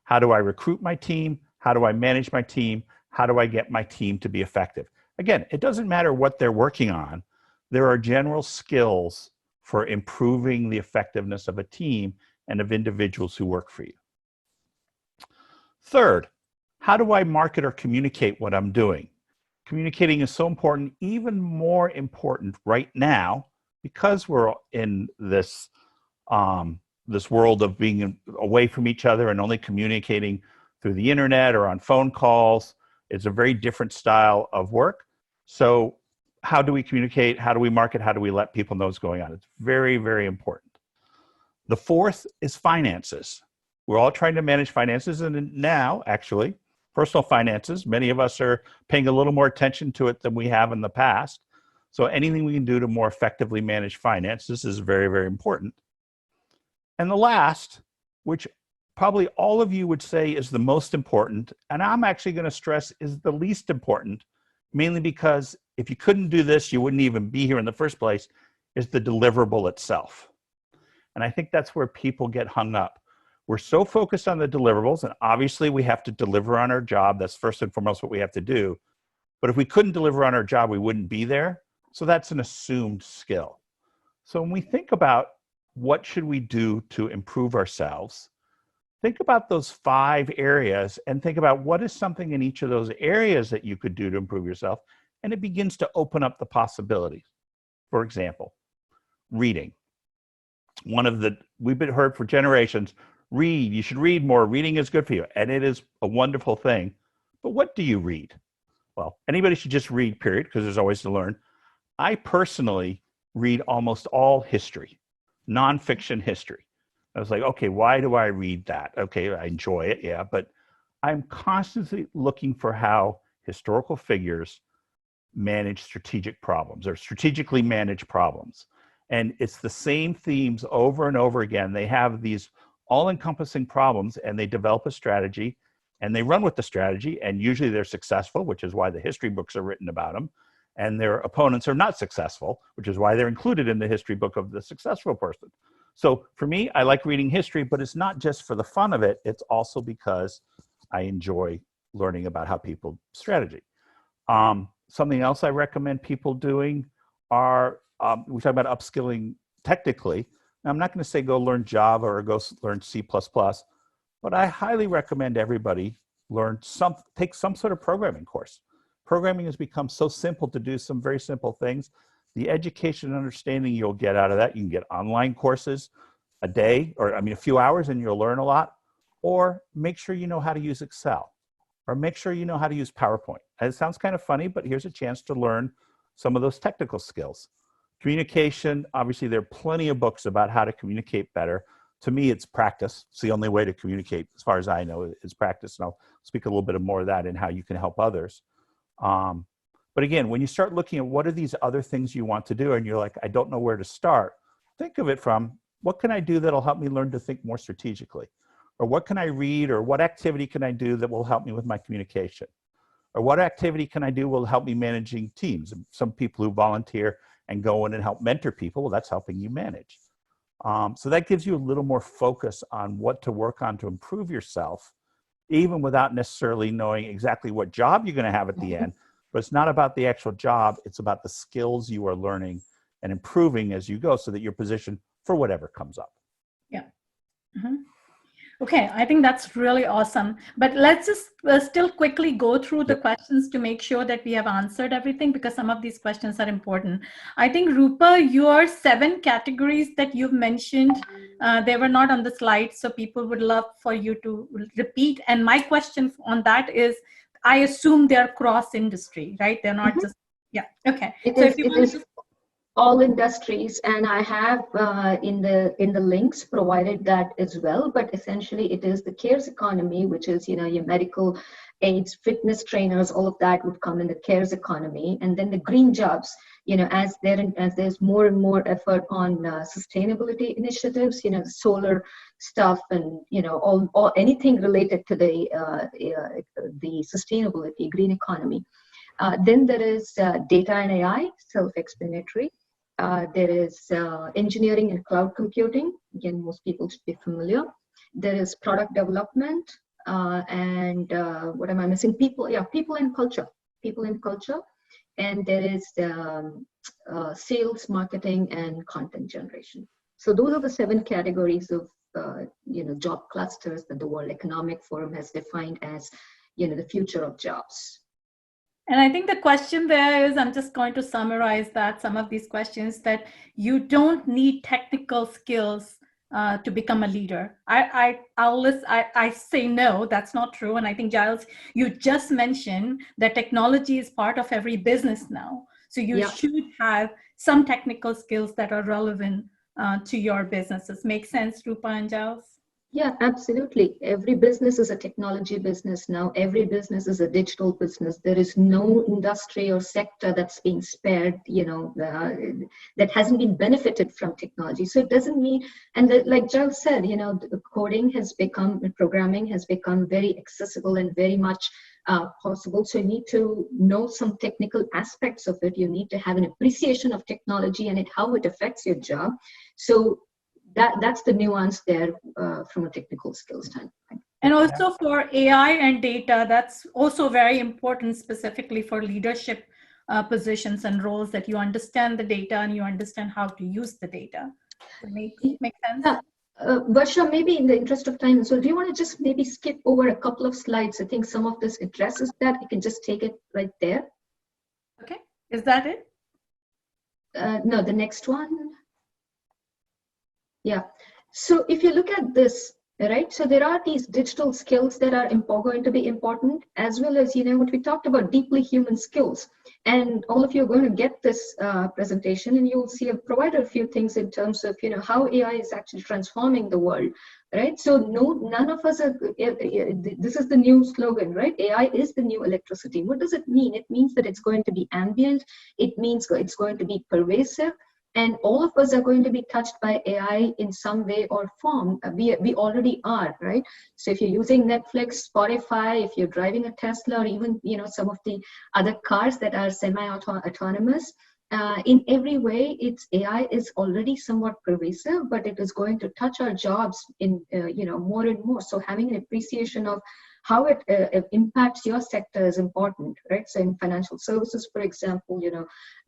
How do I recruit my team? How do I manage my team? How do I get my team to be effective? Again, it doesn't matter what they're working on. There are general skills for improving the effectiveness of a team and of individuals who work for you. Third, how do I market or communicate what I'm doing? Communicating is so important, even more important right now, because we're in this this world of being away from each other and only communicating through the internet or on phone calls. It's a very different style of work. So how do we communicate? How do we market? How do we let people know what's going on? It's very, very important. The fourth is finances. We're all trying to manage finances, and now, actually, personal finances, many of us are paying a little more attention to it than we have in the past. So anything we can do to more effectively manage finances is very, very important. And the last, which probably all of you would say is the most important, and I'm actually going to stress is the least important, mainly because if you couldn't do this, you wouldn't even be here in the first place, is the deliverable itself. And I think that's where people get hung up. We're so focused on the deliverables, and obviously we have to deliver on our job. That's first and foremost what we have to do. But if we couldn't deliver on our job, we wouldn't be there. So that's an assumed skill. So when we think about what should we do to improve ourselves, think about those 5 areas and think about what is something in each of those areas that you could do to improve yourself. And it begins to open up the possibilities. For example, reading. We've been heard for generations, read, you should read more, reading is good for you. And it is a wonderful thing. But what do you read? Well, anybody should just read, period, because there's always to learn. I personally read almost all history, nonfiction history. I was like, okay, why do I read that? Okay, I enjoy it, yeah, but I'm constantly looking for how historical figures manage strategic problems or strategically manage problems. And it's the same themes over and over again. They have these all-encompassing problems, and they develop a strategy, and they run with the strategy, and usually they're successful, which is why the history books are written about them, and their opponents are not successful, which is why they're included in the history book of the successful person. So for me, I like reading history, but it's not just for the fun of it. It's also because I enjoy learning about how people strategy. Something else I recommend people doing are, we talk about upskilling technically. Now, I'm not going to say go learn Java or go learn C++, but I highly recommend everybody take some sort of programming course. Programming has become so simple to do some very simple things. The education and understanding you'll get out of that, you can get online courses a day, or a few hours, and you'll learn a lot. Or make sure you know how to use Excel, or make sure you know how to use PowerPoint. And it sounds kind of funny, but here's a chance to learn some of those technical skills. Communication, obviously there are plenty of books about how to communicate better. To me, it's practice. It's the only way to communicate, as far as I know, is practice. And I'll speak a little bit more of that and how you can help others. But again, when you start looking at what are these other things you want to do, and you're like, I don't know where to start, think of it from, what can I do that'll help me learn to think more strategically? Or what can I read, or what activity can I do that will help me with my communication? Or what activity can I do will help me managing teams? Some people who volunteer and go in and help mentor people, well, that's helping you manage. So that gives you a little more focus on what to work on to improve yourself, even without necessarily knowing exactly what job you're going to have at the end. But it's not about the actual job, it's about the skills you are learning and improving as you go, so that you're positioned for whatever comes up. Yeah. Mm-hmm. Okay, I think that's really awesome. But let's just still quickly go through the questions to make sure that we have answered everything, because some of these questions are important. I think, Rupa, your 7 categories that you've mentioned, they were not on the slide, so people would love for you to repeat. And my question on that is, I assume they're cross-industry, right? They're not just, yeah, okay. It so is, if you it want is to all industries, and I have in the links provided that as well. But essentially, it is the cares economy, which is your medical aids, fitness trainers, all of that would come in the cares economy, and then the green jobs. As there's more and more effort on sustainability initiatives, the solar stuff, and all anything related to the sustainability, green economy. Then there is data and AI, self-explanatory. There is engineering and cloud computing. Again, most people should be familiar. There is product development, and what am I missing? People and culture. People and culture. And there is sales, marketing, and content generation. So those are the 7 categories of job clusters that the World Economic Forum has defined as the future of jobs. And I think the question there is, I'm just going to summarize that, some of these questions, that you don't need technical skills to become a leader. I say no, that's not true. And I think, Giles, you just mentioned that technology is part of every business now. So you should have some technical skills that are relevant to your businesses. Make sense, Rupa and Giles? Yeah, absolutely. Every business is a technology business now. Every business is a digital business. There is no industry or sector that's being spared, that hasn't been benefited from technology. So it doesn't mean, like Giles said, programming has become very accessible and very much possible. So you need to know some technical aspects of it. You need to have an appreciation of technology and how it affects your job. So that's the nuance there from a technical skills standpoint. And also for AI and data, that's also very important, specifically for leadership positions and roles, that you understand the data and you understand how to use the data. Make sense? Yeah. Varsha, maybe in the interest of time, so do you want to just maybe skip over a couple of slides? I think some of this addresses that. You can just take it right there. Okay, is that it? No, the next one. Yeah. So if you look at this, right, so there are these digital skills that are going to be important, as well as, what we talked about, deeply human skills. And all of you are going to get this presentation, and you'll see I've provided a few things in terms of, how AI is actually transforming the world, right? So none of us are, this is the new slogan, right? AI is the new electricity. What does it mean? It means that it's going to be ambient. It means it's going to be pervasive. And all of us are going to be touched by AI in some way or form. We already are, right? So if you're using Netflix, Spotify, if you're driving a Tesla, or even some of the other cars that are semi-autonomous, in every way, AI is already somewhat pervasive, but it is going to touch our jobs in more and more. So having an appreciation of how it impacts your sector is important, right? So in financial services, for example,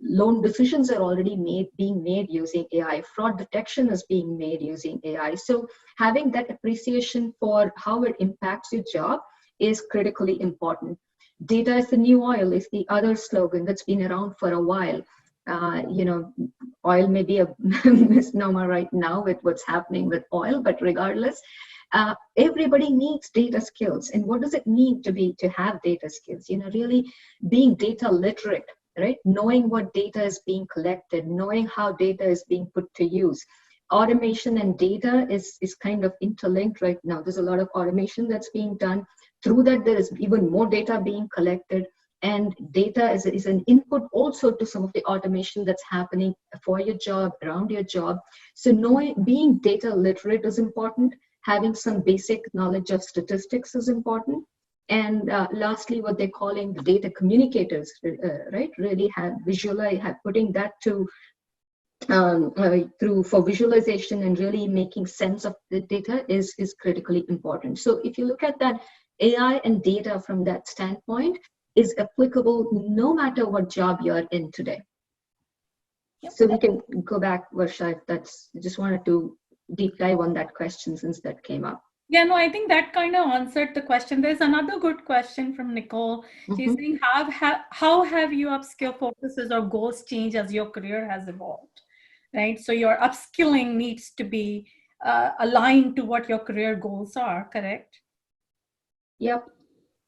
loan decisions are already being made using AI. Fraud detection is being made using AI. So having that appreciation for how it impacts your job is critically important. Data is the new oil is the other slogan that's been around for a while. Oil may be a misnomer right now with what's happening with oil, but regardless, everybody needs data skills. And what does it mean to have data skills? Really being data literate, right? Knowing what data is being collected, knowing how data is being put to use. Automation and data is kind of interlinked right now. There's a lot of automation that's being done. Through that, there is even more data being collected. And data is an input also to some of the automation that's happening for your job, around your job. So being data literate is important. Having some basic knowledge of statistics is important. And lastly, what they're calling the data communicators, right? Really putting that to for visualization and really making sense of the data is critically important. So if you look at that, AI and data from that standpoint is applicable no matter what job you're in today. Yep. So we can go back, Varsha, if I just wanted to deep dive on that question since that came up. Yeah, no, I think that kind of answered the question. There's another good question from Nicole. She's saying, how have your upskill focuses or goals changed as your career has evolved, right? So your upskilling needs to be aligned to what your career goals are, correct? Yep.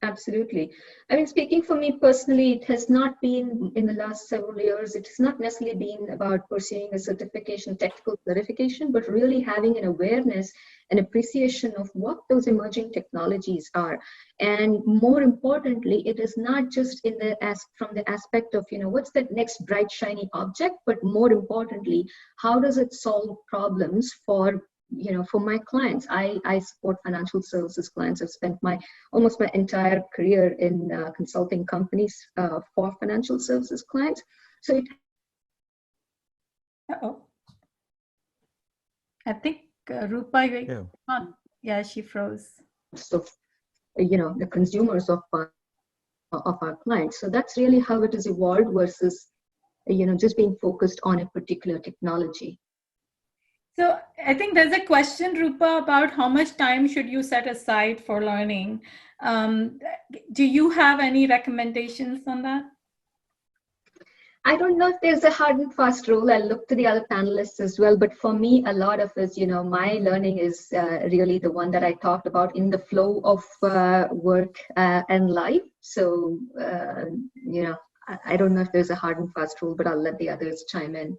Absolutely. I mean, speaking for me personally, it has not been in the last several years, it has not necessarily been about pursuing a certification, technical certification, but really having an awareness and appreciation of what those emerging technologies are. And more importantly, it is not just from the aspect of, what's that next bright, shiny object, but more importantly, how does it solve problems for my clients. I support financial services clients. I've spent almost my entire career in consulting companies for financial services clients. So I think Rupa, she froze. So, the consumers of our clients. So that's really how it has evolved versus, just being focused on a particular technology. So I think there's a question, Rupa, about how much time should you set aside for learning. Do you have any recommendations on that? I don't know if there's a hard and fast rule. I'll look to the other panelists as well. But for me, a lot of it, my learning is really the one that I talked about in the flow of work and life. So, I don't know if there's a hard and fast rule, but I'll let the others chime in.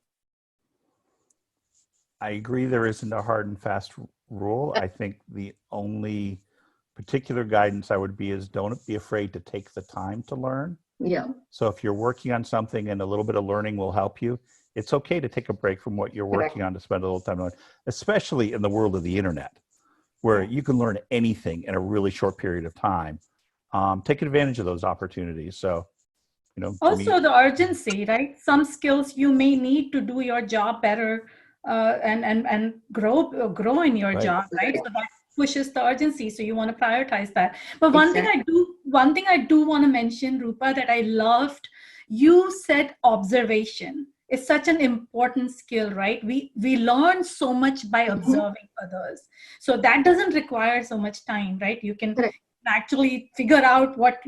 I agree there isn't a hard and fast rule. I think the only particular guidance I would be is don't be afraid to take the time to learn. Yeah. So if you're working on something and a little bit of learning will help you, it's okay to take a break from what you're working on to spend a little time on, especially in the world of the internet, where you can learn anything in a really short period of time. Take advantage of those opportunities. So, also the urgency, right? Some skills you may need to do your job better and grow in your job, right? So that pushes the urgency. So you want to prioritize that. But one thing I do want to mention, Rupa, that I loved, you said observation is such an important skill, right? We learn so much by observing others. So that doesn't require so much time, right? You can actually figure out what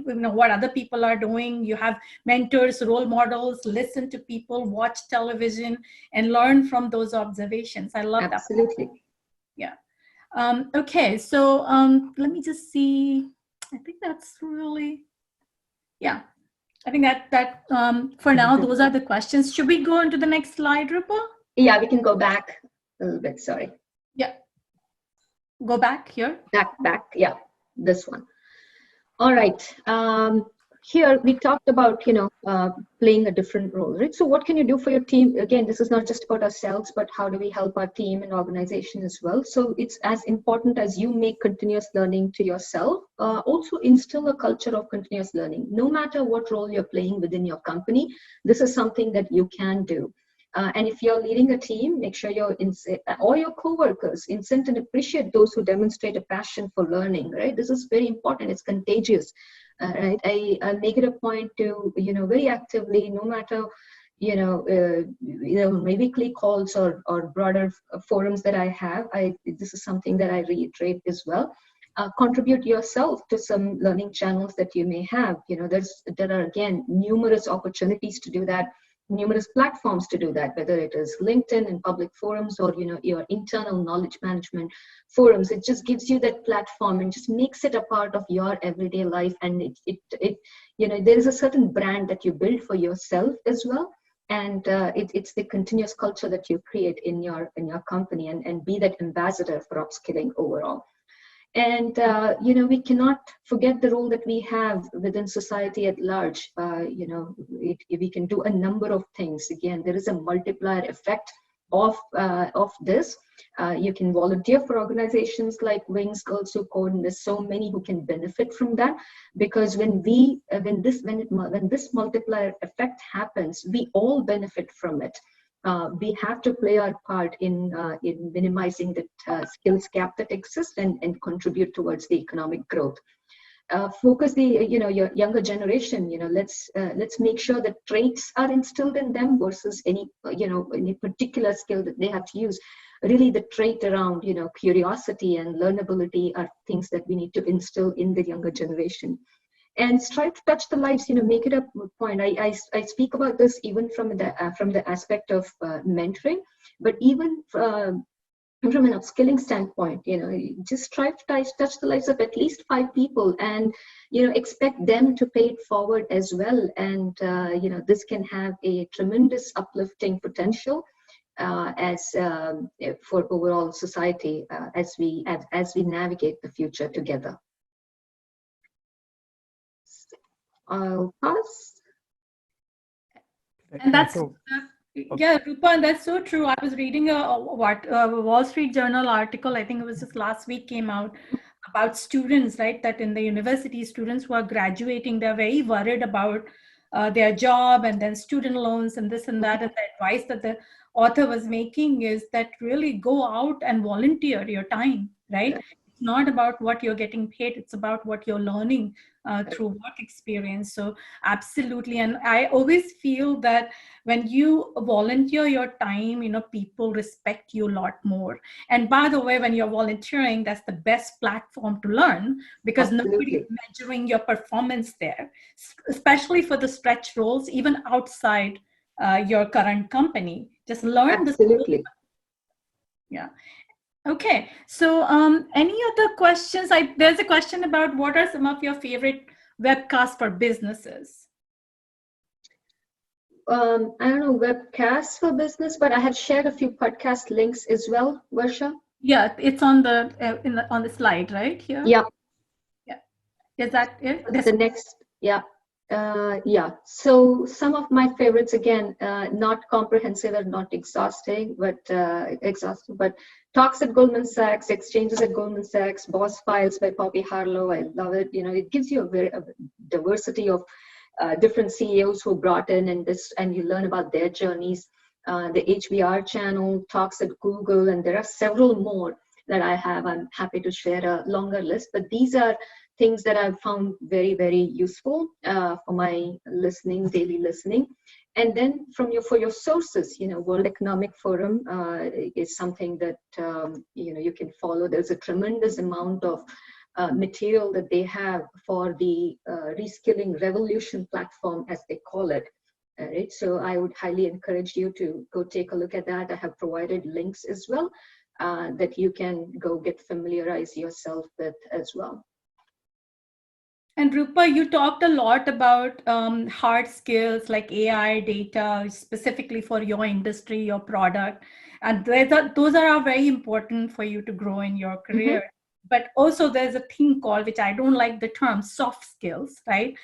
other people are doing. You have mentors, role models, listen to people, watch television, and learn from those observations. I love that. Absolutely. Yeah. Okay, so let me just see. I think that's really, I think that for now, those are the questions. Should we go into the next slide, Rupa? Yeah, we can go back a little bit, sorry. Yeah. Go back here? Back, yeah, this one. All right. Here we talked about, playing a different role, right? So what can you do for your team? Again, this is not just about ourselves, but how do we help our team and organization as well? So it's as important as you make continuous learning to yourself, also instill a culture of continuous learning. No matter what role you're playing within your company, this is something that you can do. And if you're leading a team, make sure or your coworkers incent and appreciate those who demonstrate a passion for learning, right? This is very important. It's contagious, right? I make it a point to, very actively, no matter, my weekly calls or broader forums that I have, this is something that I reiterate as well. Contribute yourself to some learning channels that you may have. There are, again, numerous opportunities to do that, numerous platforms to do that, whether it is LinkedIn and public forums or your internal knowledge management forums. It just gives you that platform and just makes it a part of your everyday life. And there is a certain brand that you build for yourself as well. And it's the continuous culture that you create in your company, and be that ambassador for upskilling overall. And, we cannot forget the role that we have within society at large. We can do a number of things. Again, there is a multiplier effect of this. You can volunteer for organizations like Wings, Girls Who Code, and there's so many who can benefit from that. Because when this multiplier effect happens, we all benefit from it. We have to play our part in minimizing the skills gap that exists and contribute towards the economic growth. Focus your younger generation. Let's make sure that traits are instilled in them versus any particular skill that they have to use. Really, the trait around curiosity and learnability are things that we need to instill in the younger generation. And strive to touch the lives, make it a point. I speak about this even from the aspect of mentoring, but even from an upskilling standpoint, just strive to touch the lives of at least 5 people, and expect them to pay it forward as well. And this can have a tremendous uplifting potential for overall society as we navigate the future together. I'll pass. And that's yeah, Rupa, and that's so true. I was reading a Wall Street Journal article, I think it was just last week, came out about students, right? That in the university, students who are graduating, they're very worried about their job and then student loans and this and that. And the advice that the author was making is that really go out and volunteer your time, right? Yeah. It's not about what you're getting paid, it's about what you're learning through work experience. So absolutely. And I always feel that when you volunteer your time, people respect you a lot more. And by the way, when you're volunteering, that's the best platform to learn, because nobody's measuring your performance there, especially for the stretch roles, even outside your current company. Just learn this. Yeah. Okay, so any other questions? There's a question about what are some of your favorite webcasts for businesses? I don't know, webcasts for business, but I have shared a few podcast links as well, Varsha. Yeah, it's on the on the slide right here. Yeah. Yeah. Is that it? The next, yeah. Yeah, so some of my favorites, again, not comprehensive and not exhausting, but Talks at Goldman Sachs, Exchanges at Goldman Sachs, Boss Files by Poppy Harlow. I love it. It gives you a diversity of different CEOs who brought in, and you learn about their journeys. The HBR channel, Talks at Google, and there are several more that I have. I'm happy to share a longer list, but these are things that I've found very, very useful for my daily listening. And then for your sources, World Economic Forum is something that, you can follow. There's a tremendous amount of material that they have for the Reskilling Revolution platform, as they call it. Right? So I would highly encourage you to go take a look at that. I have provided links as well that you can go familiarize yourself with as well. And Rupa, you talked a lot about hard skills like AI, data, specifically for your industry, your product. And those are very important for you to grow in your career. Mm-hmm. But also there's a thing called, which I don't like the term, soft skills, right?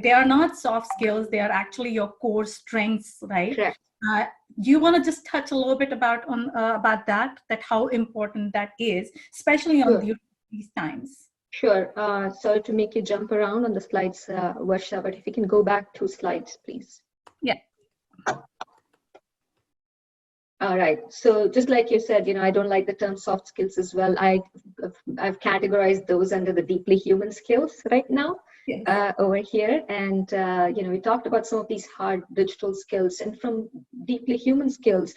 They are not soft skills. They are actually your core strengths, right? Correct. Do you want to just touch a little bit about that how important that is, especially on these times? Sure. Sorry to make you jump around on the slides, Varsha, but if you can go back 2 slides, please. Yeah. All right. So just like you said, I don't like the term soft skills as well. I've categorized those under the deeply human skills right now Yes. over here. And, we talked about some of these hard digital skills, and from deeply human skills,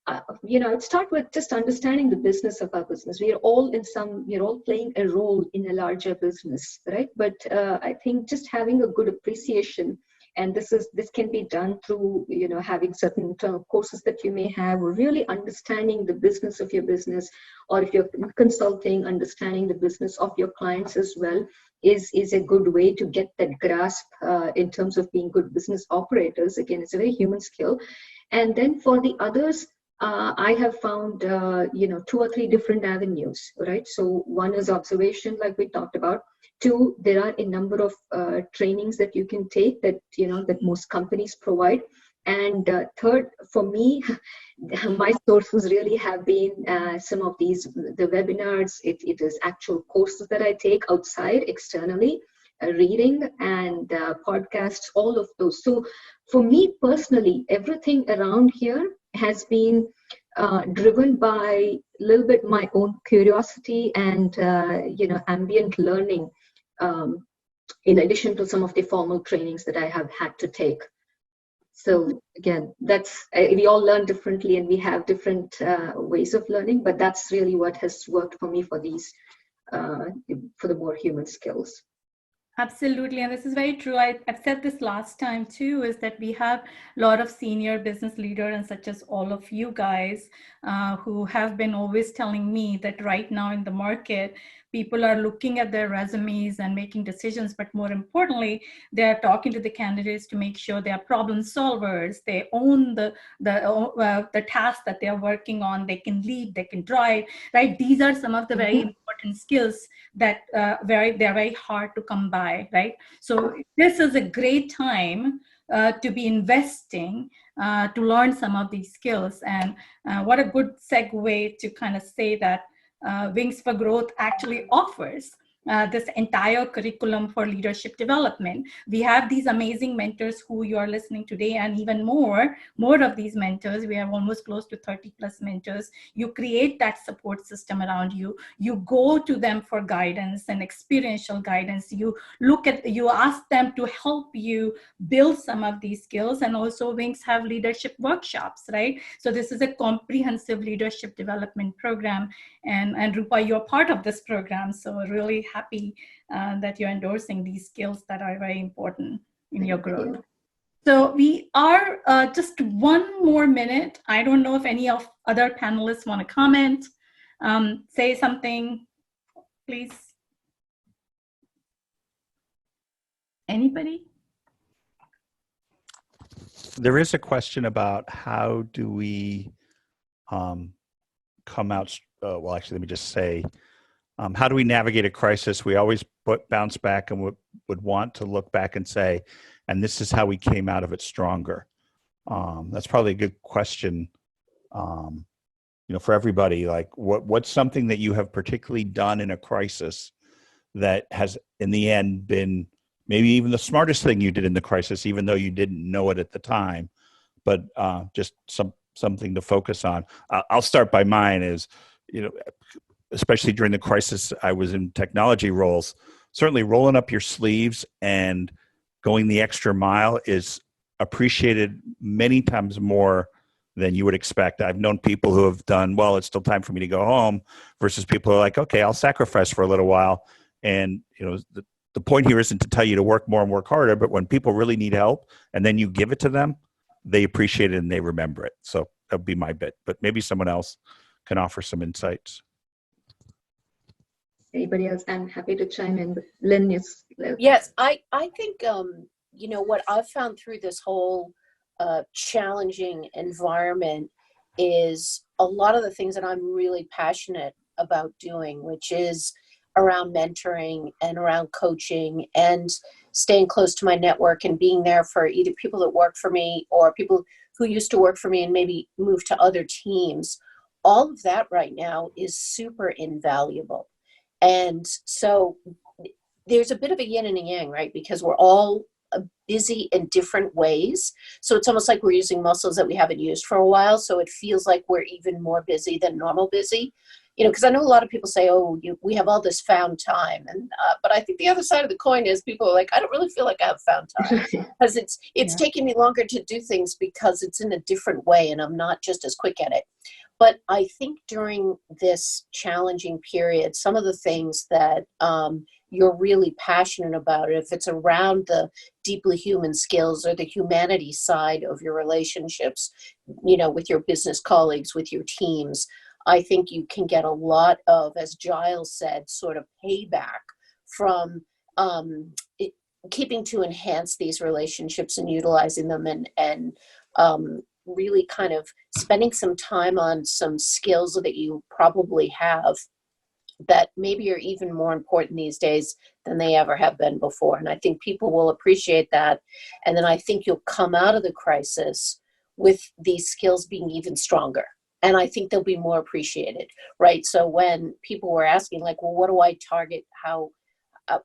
I'd start with just understanding the business of our business. We're all playing a role in a larger business, right? But I think just having a good appreciation, and this can be done through, having certain courses that you may have, or really understanding the business of your business, or if you're consulting, understanding the business of your clients as well, is a good way to get that grasp in terms of being good business operators. Again, it's a very human skill. And then for the others, I have found, 2 or 3 different avenues, right? So one is observation, like we talked about. 2, there are a number of trainings that you can take that, that most companies provide. And 3rd, for me, my sources really have been some of the webinars. It is actual courses that I take outside, externally, reading and podcasts, all of those. So for me personally, everything around here has been driven by a little bit my own curiosity and ambient learning, in addition to some of the formal trainings that I have had to take. So again, that's we all learn differently, and we have different ways of learning, but that's really what has worked for me for these for the more human skills. Absolutely. And this is very true. I've said this last time too, is that we have a lot of senior business leaders, and such as all of you guys, who have been always telling me that right now in the market, people are looking at their resumes and making decisions, but more importantly, they're talking to the candidates to make sure they are problem solvers. They own the task that they're working on. They can lead, they can drive, right? These are some of the very important skills that they're very hard to come by, right? So this is a great time to be investing to learn some of these skills. And what a good segue to kind of say that Wings for Growth actually offers this entire curriculum for leadership development. We have these amazing mentors who you are listening today, and even more of these mentors. We have almost close to 30 plus mentors. You create that support system around you. You go to them for guidance and experiential guidance. You ask them to help you build some of these skills. And also Wings have leadership workshops, right? So this is a comprehensive leadership development program. And Rupa, you're part of this program. So really happy that you're endorsing these skills that are very important in your growth. So we are just 1 more minute. I don't know if any of other panelists want to comment, say something, please. Anybody? There is a question about how do we come out, well, actually, let me just say, how do we navigate a crisis? We always bounce back and would want to look back and say, and this is how we came out of it stronger. That's probably a good question, for everybody. Like, what's something that you have particularly done in a crisis that has, in the end, been maybe even the smartest thing you did in the crisis, even though you didn't know it at the time, but just something to focus on. I'll start by mine is, especially during the crisis, I was in technology roles. Certainly rolling up your sleeves and going the extra mile is appreciated many times more than you would expect. I've known people who have done, well, it's still time for me to go home, versus people who are like, okay, I'll sacrifice for a little while. And, the point here isn't to tell you to work more and work harder, but when people really need help and then you give it to them, they appreciate it and they remember it. So that would be my bit, but maybe someone else can offer some insights. Anybody else? I'm happy to chime in. But Lynn, yes. Yes, I think, what I've found through this whole challenging environment is a lot of the things that I'm really passionate about doing, which is around mentoring and around coaching and staying close to my network and being there for either people that work for me or people who used to work for me and maybe move to other teams. All of that right now is super invaluable. And so there's a bit of a yin and a yang, right? Because we're all busy in different ways. So it's almost like we're using muscles that we haven't used for a while. So it feels like we're even more busy than normal busy. You know, because I know a lot of people say, "Oh, we have all this found time," and but I think the other side of the coin is people are like, "I don't really feel like I have found time because it's taking me longer to do things because it's in a different way, and I'm not just as quick at it." But I think during this challenging period, some of the things that you're really passionate about, if it's around the deeply human skills or the humanity side of your relationships, you know, with your business colleagues, with your teams, I think you can get a lot of, as Giles said, sort of payback from keeping to enhance these relationships and utilizing them and really kind of spending some time on some skills that you probably have that maybe are even more important these days than they ever have been before. And I think people will appreciate that. And then I think you'll come out of the crisis with these skills being even stronger. And I think they'll be more appreciated, right? So when people were asking, like, well, what do I target?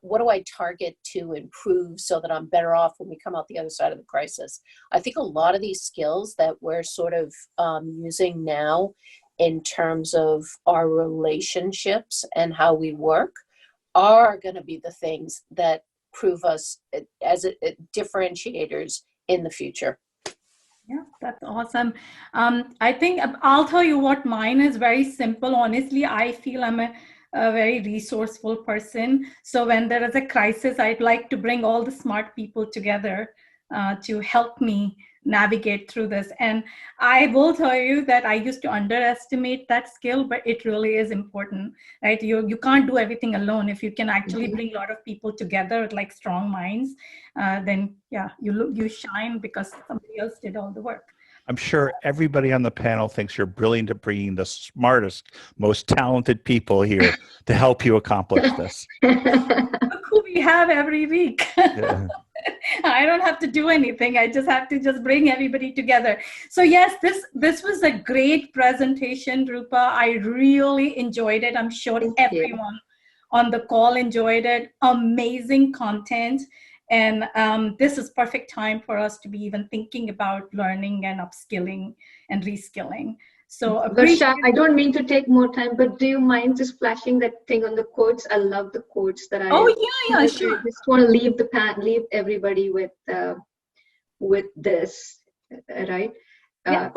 What do I target to improve so that I'm better off when we come out the other side of the crisis? I think a lot of these skills that we're sort of using now in terms of our relationships and how we work are going to be the things that prove us as differentiators in the future. Yeah, that's awesome. I think I'll tell you what mine is very simple. Honestly, I feel I'm a very resourceful person. So when there is a crisis, I'd like to bring all the smart people together to help me navigate through this. And I will tell you that I used to underestimate that skill, but it really is important, right? You can't do everything alone. If you can actually bring a lot of people together with like strong minds, then yeah, you shine because somebody else did all the work. I'm sure everybody on the panel thinks you're brilliant at bringing the smartest, most talented people here to help you accomplish this. Look who we have every week. Yeah. I don't have to do anything. I just have to just bring everybody together. So yes, this was a great presentation, Rupa. I really enjoyed it. I'm sure everyone on the call enjoyed it. Amazing content. And this is perfect time for us to be even thinking about learning and upskilling and reskilling. So Varsha, I don't mean to take more time, but do you mind just flashing that thing on the quotes? I love the quotes that I. Oh yeah, sure. I just want to leave everybody with this, right? Yeah.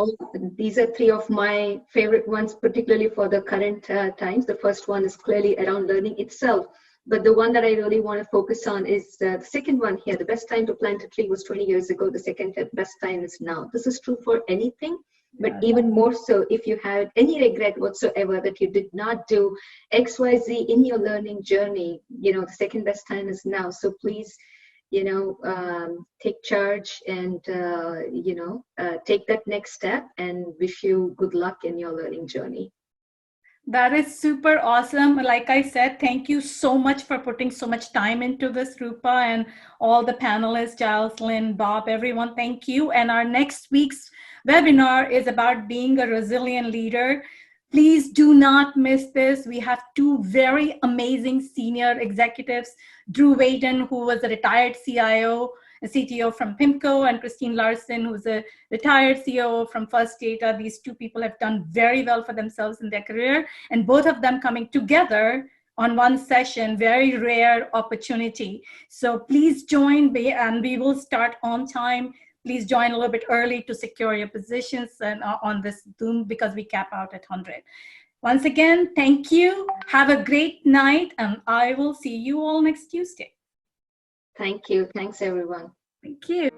These are three of my favorite ones, particularly for the current times. The first one is clearly around learning itself. But the one that I really want to focus on is the second one here. The best time to plant a tree was 20 years ago. The second best time is now. This is true for anything, but even more so if you had any regret whatsoever that you did not do XYZ in your learning journey, the second best time is now. So please, take charge and, take that next step, and wish you good luck in your learning journey. That is super awesome. Like I said, thank you so much for putting so much time into this, Rupa, and all the panelists, Giles, Lynn, Bob, everyone, thank you. And our next week's webinar is about being a resilient leader. Please do not miss this. We have two very amazing senior executives, Drew Waden, who was a retired CTO from PIMCO, and Christine Larson, who's a retired COO from First Data. These two people have done very well for themselves in their career, and both of them coming together on one session, very rare opportunity. So please join, and we will start on time. Please join a little bit early to secure your positions and on this Zoom, because we cap out at 100. Once again, thank you. Have a great night, and I will see you all next Tuesday. Thank you. Thanks, everyone. Thank you.